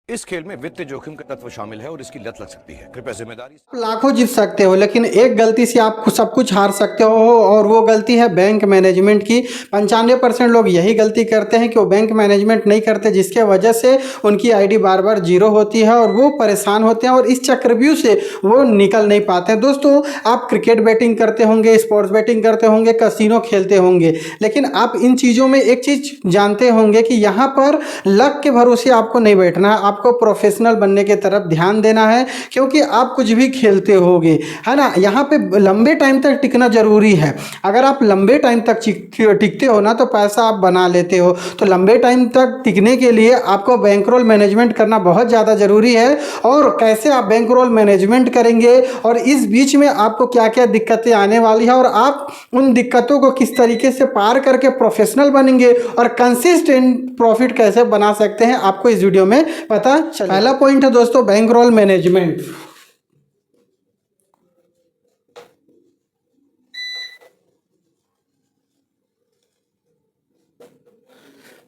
इस खेल में वित्तीय जोखिम का तत्व शामिल है और इसकी लत लग सकती है। कृपया जिम्मेदारी। लाखों जीत सकते हो लेकिन एक गलती से आप सब कुछ हार सकते हो, और वो गलती है बैंक मैनेजमेंट की। 95% लोग यही गलती करते हैं कि वो बैंक मैनेजमेंट नहीं करते, जिसके वजह से उनकी आईडी बार बार जीरो होती है और वो परेशान होते हैं और इस चक्रव्यूह से वो निकल नहीं पाते हैं। दोस्तों, आप क्रिकेट बैटिंग करते होंगे, स्पोर्ट्स बैटिंग करते होंगे, कसिनो खेलते होंगे, लेकिन आप इन चीज़ों में एक चीज़ जानते होंगे कि यहाँ पर लक के भरोसे आपको नहीं बैठना है, आपको प्रोफेशनल बनने की तरफ ध्यान देना है, क्योंकि आप कुछ भी खेलते होगे, है ना। यहाँ पे लंबे टाइम तक टिकना जरूरी है। अगर आप लंबे टाइम तक टिकते हो ना तो पैसा आप बना लेते हो। तो लंबे टाइम तक टिकने के लिए आपको बैंकरोल मैनेजमेंट करना बहुत ज़्यादा ज़रूरी है। और कैसे आप बैंकरोल मैनेजमेंट करेंगे और इस बीच में आपको क्या क्या दिक्कतें आने वाली है और आप उन दिक्कतों को किस तरीके से पार करके प्रोफेशनल बनेंगे और कंसिस्टेंट प्रॉफिट कैसे बना सकते हैं, आपको इस वीडियो में पता चले। पहला पॉइंट है दोस्तों बैंकरोल मैनेजमेंट।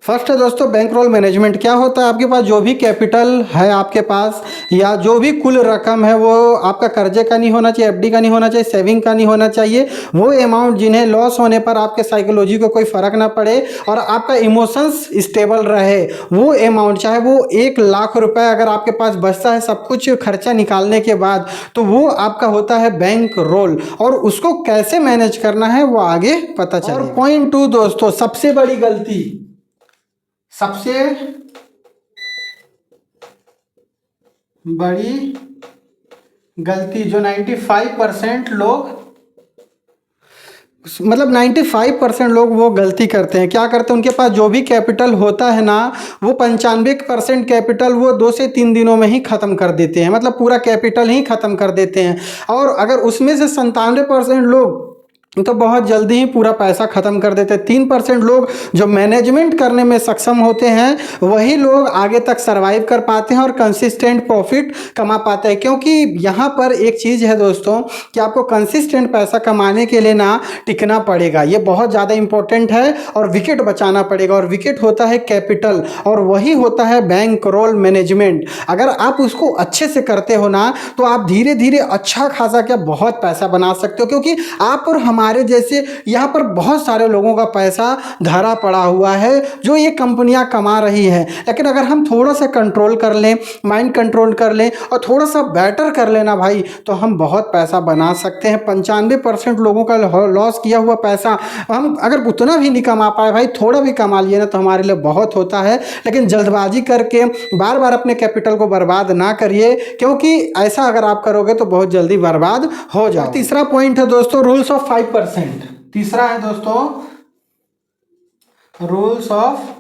फर्स्ट है दोस्तों बैंकरोल मैनेजमेंट। क्या होता है, आपके पास जो भी कैपिटल है आपके पास, या जो भी कुल रकम है, वो आपका कर्जे का नहीं होना चाहिए, एफडी का नहीं होना चाहिए, सेविंग का नहीं होना चाहिए। वो अमाउंट जिन्हें लॉस होने पर आपके साइकोलॉजी को कोई फर्क ना पड़े और आपका इमोशंस स्टेबल रहे, वो अमाउंट, चाहे वो 1 लाख रुपए अगर आपके पास बचता है सब कुछ खर्चा निकालने के बाद, तो वो आपका होता है बैंक रोल। और उसको कैसे मैनेज करना है वो आगे पता चले। और पॉइंट 2 दोस्तों, सबसे बड़ी गलती, सबसे बड़ी गलती जो 95% लोग, मतलब 95% लोग वो गलती करते हैं। क्या करते हैं, उनके पास जो भी कैपिटल होता है ना, वो 95% कैपिटल वो 2 से 3 दिनों में ही ख़त्म कर देते हैं, मतलब पूरा कैपिटल ही ख़त्म कर देते हैं। और अगर उसमें से 97% लोग तो बहुत जल्दी ही पूरा पैसा ख़त्म कर देते हैं। 3% लोग जो मैनेजमेंट करने में सक्षम होते हैं वही लोग आगे तक सरवाइव कर पाते हैं और कंसिस्टेंट प्रॉफिट कमा पाते हैं। क्योंकि यहाँ पर एक चीज़ है दोस्तों कि आपको कंसिस्टेंट पैसा कमाने के लिए ना टिकना पड़ेगा, ये बहुत ज़्यादा इंपॉर्टेंट है, और विकेट बचाना पड़ेगा। और विकेट होता है कैपिटल और वही होता है बैंक रोल मैनेजमेंट। अगर आप उसको अच्छे से करते हो ना तो आप धीरे धीरे अच्छा खासा क्या बहुत पैसा बना सकते हो, क्योंकि आप और हमारे जैसे यहाँ पर बहुत सारे लोगों का पैसा धरा पड़ा हुआ है जो ये कंपनियां कमा रही हैं। लेकिन अगर हम थोड़ा सा कंट्रोल कर लें, माइंड कंट्रोल कर लें और थोड़ा सा बेटर कर लेना भाई, तो हम बहुत पैसा बना सकते हैं। 95% लोगों का लॉस किया हुआ पैसा हम अगर उतना भी नहीं कमा पाए भाई, थोड़ा भी कमा लिए ना तो हमारे लिए बहुत होता है। लेकिन जल्दबाजी करके बार बार अपने कैपिटल को बर्बाद ना करिए, क्योंकि ऐसा अगर आप करोगे तो बहुत जल्दी बर्बाद हो जाओ। तीसरा पॉइंट है दोस्तों रूल्स ऑफ 5%। तीसरा है दोस्तों रूल्स ऑफ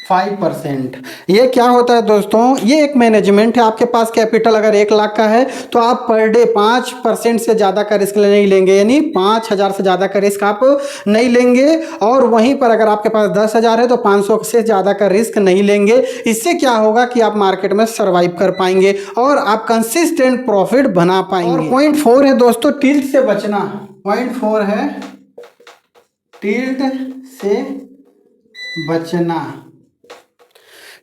5%। ये क्या होता है दोस्तों, ये एक मैनेजमेंट है। आपके पास कैपिटल अगर 1 लाख का है तो आप पर डे 5% से ज़्यादा का रिस्क नहीं लेंगे, यानी 5,000 से ज़्यादा का रिस्क आप नहीं लेंगे। और वहीं पर अगर आपके पास 10,000 है तो 500 से ज़्यादा का रिस्क नहीं लेंगे। इससे क्या होगा कि आप मार्केट में सर्वाइव कर पाएंगे और आप कंसिस्टेंट प्रॉफिट बना पाएंगे। और पॉइंट 4 है दोस्तों टिल्ट से बचना। पॉइंट 4 है टिल्ट से बचना।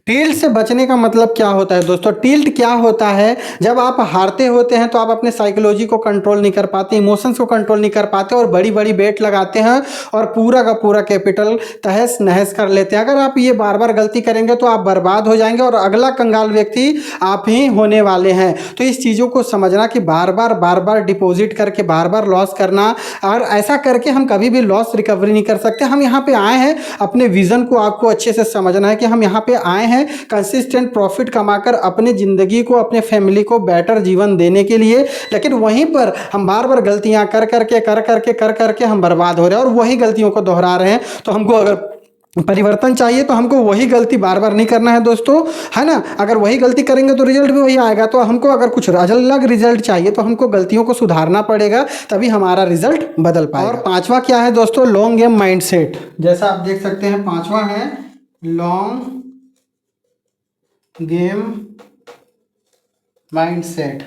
टिल्ट से बचने का मतलब क्या होता है दोस्तों, टिल्ट क्या होता है, जब आप हारते होते हैं तो आप अपने साइकोलॉजी को कंट्रोल नहीं कर पाते, इमोशंस को कंट्रोल नहीं कर पाते और बड़ी बड़ी बेट लगाते हैं और पूरा का पूरा कैपिटल तहस नहस कर लेते हैं। अगर आप ये बार बार गलती करेंगे तो आप बर्बाद हो जाएंगे और अगला कंगाल व्यक्ति आप ही होने वाले हैं। तो इस चीज़ों को समझना कि बार बार डिपॉजिट करके बार बार लॉस करना, और ऐसा करके हम कभी भी लॉस रिकवरी नहीं कर सकते। हम यहाँ पे आए हैं अपने विजन को आपको अच्छे से समझना है कि हम यहाँ पे आए हैं कंसिस्टेंट प्रॉफिट कमाकर अपनी ज़िंदगी को, अपने फैमिली को बेटर जीवन देने के लिए। लेकिन वहीं पर हम बार बार गलतियां कर करके हम बर्बाद हो रहे हैं और वही गलतियों को दोहरा रहे हैं। तो हमको अगर परिवर्तन चाहिए तो हमको वही गलती बार बार नहीं करना है दोस्तों, है ना। अगर वही गलती करेंगे तो रिजल्ट भी वही आएगा। तो हमको अगर कुछ अलग रिजल्ट चाहिए तो हमको गलतियों को सुधारना पड़ेगा, तभी हमारा रिजल्ट बदल पाएगा। और पांचवा क्या है दोस्तों, लॉन्ग गेम माइंडसेट। जैसा आप देख सकते हैं पांचवा है लॉन्ग गेम माइंडसेट।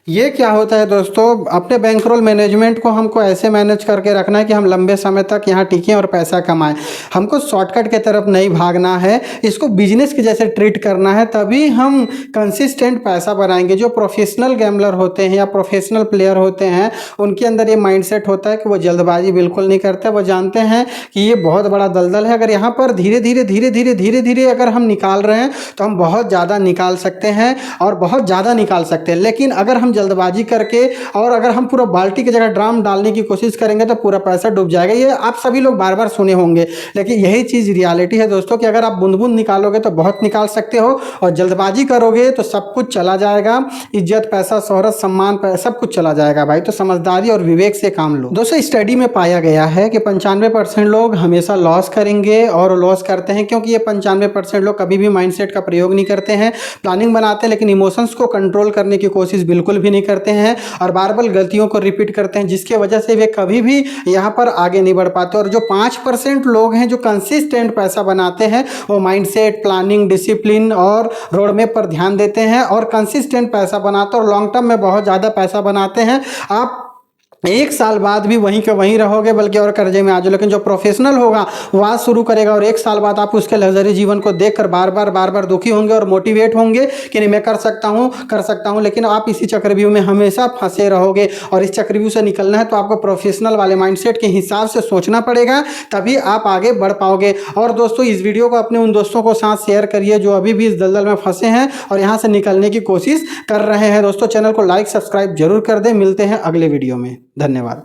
ये क्या होता है दोस्तों, अपने बैंकरोल मैनेजमेंट को हमको ऐसे मैनेज करके रखना है कि हम लंबे समय तक यहाँ टिकें और पैसा कमाएं। हमको शॉर्टकट के तरफ नहीं भागना है, इसको बिजनेस के जैसे ट्रीट करना है, तभी हम कंसिस्टेंट पैसा बनाएंगे। जो प्रोफेशनल गैम्बलर होते हैं या प्रोफेशनल प्लेयर होते हैं, उनके अंदर ये माइंडसेट होता है कि वो जल्दबाजी बिल्कुल नहीं करते। वो जानते हैं कि ये बहुत बड़ा दलदल है, अगर यहाँ पर धीरे धीरे अगर हम निकाल रहे हैं तो हम बहुत ज़्यादा निकाल सकते हैं और बहुत ज़्यादा निकाल सकते हैं। लेकिन अगर हम जल्दबाजी करके और अगर हम पूरा बाल्टी की जगह ड्राम डालने की कोशिश करेंगे तो पूरा पैसा डूब जाएगा। ये आप सभी लोग बार बार सुने होंगे, लेकिन यही चीज़ रियलिटी है दोस्तों कि अगर आप बूंद बूंद निकालोगे तो बहुत निकाल सकते हो, और जल्दबाजी करोगे तो सब कुछ चला जाएगा। इज्जत, पैसा, शोहरत, सम्मान, सब कुछ चला जाएगा भाई। तो समझदारी और विवेक से काम लो दोस्तों। स्टडी में पाया गया है कि 95% लोग हमेशा लॉस करेंगे, और लॉस करते हैं क्योंकि ये 95% लोग कभी भी माइंडसेट का प्रयोग नहीं करते हैं। प्लानिंग बनाते हैं लेकिन इमोशंस को कंट्रोल करने की कोशिश बिल्कुल भी नहीं करते हैं, और बार बार गलतियों को रिपीट करते हैं, जिसके वजह से वे कभी भी यहाँ पर आगे नहीं बढ़ पाते। और जो 5% लोग हैं जो कंसिस्टेंट पैसा बनाते हैं, वो माइंडसेट, प्लानिंग, डिसिप्लिन और रोड मैप पर ध्यान देते हैं और कंसिस्टेंट पैसा बनाते हैं और लॉन्ग टर्म में बहुत ज़्यादा पैसा बनाते हैं। आप 1 साल बाद भी वहीं के वहीं रहोगे, बल्कि और कर्जे में आ जाओ। लेकिन जो प्रोफेशनल होगा वो आज शुरू करेगा और 1 साल बाद आप उसके लग्जरी जीवन को देखकर बार बार दुखी होंगे और मोटिवेट होंगे कि नहीं मैं कर सकता हूँ। लेकिन आप इसी चक्रव्यूह में हमेशा फंसे रहोगे, और इस चक्रव्यूह से निकलना है तो आपको प्रोफेशनल वाले माइंडसेट के हिसाब से सोचना पड़ेगा, तभी आप आगे बढ़ पाओगे। और दोस्तों, इस वीडियो को अपने उन दोस्तों को साथ शेयर करिए जो अभी भी इस दलदल में फंसे हैं और यहाँ से निकलने की कोशिश कर रहे हैं। दोस्तों, चैनल को लाइक, सब्सक्राइब जरूर कर दें। मिलते हैं अगले वीडियो में। धन्यवाद।